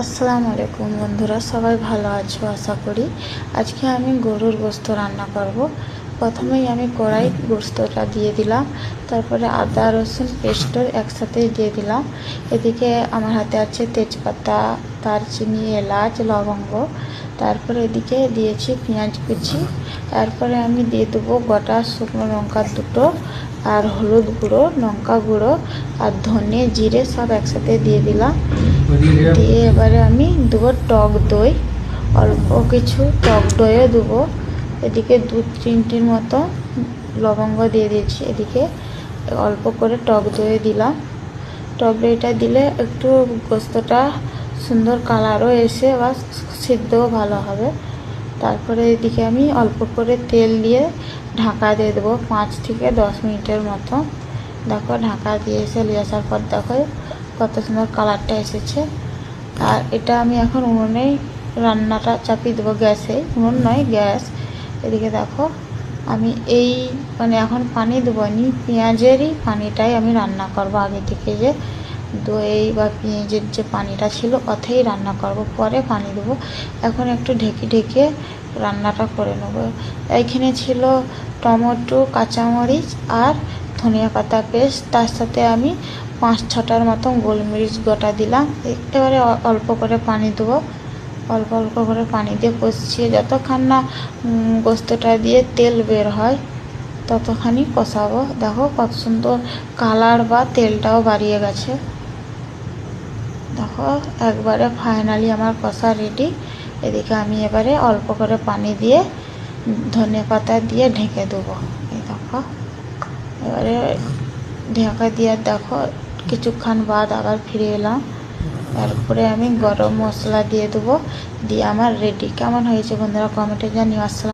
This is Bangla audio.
আসসালামু আলাইকুম বন্ধুরা, সবাই ভালো আছো আশা করি। আজকে আমি গরুর গোস্ত রান্না করব। প্রথমেই আমি কড়াই গোস্তটা দিয়ে দিলাম, তারপরে আদা রসুন পেস্ট একসাথে দিয়ে দিলাম। এদিকে আমার হাতে আছে তেজপাতা, দারচিনি, এলাচ, লবঙ্গ। তারপরে এদিকে দিয়েছি পেঁয়াজ কুচি। তারপরে আমি দিয়ে দেবো গোটা শুকনো লঙ্কা দুটো, আর হলুদ গুঁড়ো, লঙ্কা গুঁড়ো, আর ধনে জিরে সব একসাথে দিয়ে দিলাম। দিয়ে এবারে আমি দেবো টক দই, অল্প কিছু টক দইও দেবো। এদিকে 2-3টির মতো লবঙ্গ দিয়ে দিয়েছি। এদিকে অল্প করে টক দই দিলাম। টক দইটা দিলে একটু গোস্তটা সুন্দর কালারও এসে বা সিদ্ধও ভালো হবে। তারপরে এদিকে আমি অল্প করে তেল দিয়ে ঢাকা দিয়ে দেবো 5 থেকে 10 মিনিটের মতো। দেখো ঢাকা দিয়ে আসার পর দেখো কত সুন্দর কালারটা এসেছে। আর এটা আমি এখন উনুনেই রান্নাটা চাপিয়ে দেবো, গ্যাসে, উনুন নয় গ্যাস। এদিকে দেখো আমি এখন পানি দেবো নি, পেঁয়াজেরই পানিটাই আমি রান্না করব। আগে থেকে যে দই বা পেঁয়াজের যে পানিটা ছিল ওতেই রান্না করব, পরে পানি দেবো। এখন একটু ঢেকে ঢেকে রান্নাটা করে নেব। এইখানে ছিল টমেটো, কাঁচামরিচ আর ধনিয়া পাতা পেস্ট, তার সাথে আমি 5-6টার মতো গোলমরিচ গোটা দিলাম। এবারে অল্প করে পানি দেবো, অল্প অল্প করে পানি দিয়ে কষিয়ে যতক্ষণ না গোস্তটা দিয়ে তেল বের হয় ততখানি কষাবো। দেখো কত সুন্দর কালার বা তেলটাও বাড়িয়ে গেছে। দেখো একবারে ফাইনালি আমার কষা রেডি। এদিকে আমি এবারে অল্প করে পানি দিয়ে ধনে পাতা দিয়ে ঢেকে দেবো। এই দেখো এবারে ঢাকা দিয়ে দেখো কিছুক্ষণ বাদ আবার ফিরে এলাম। তারপরে আমি গরম মশলা দিয়ে দেবো, দিয়ে আমার রেডি। কেমন হয়েছে বন্ধুরা কমেন্টে জানিও। আসসালাম।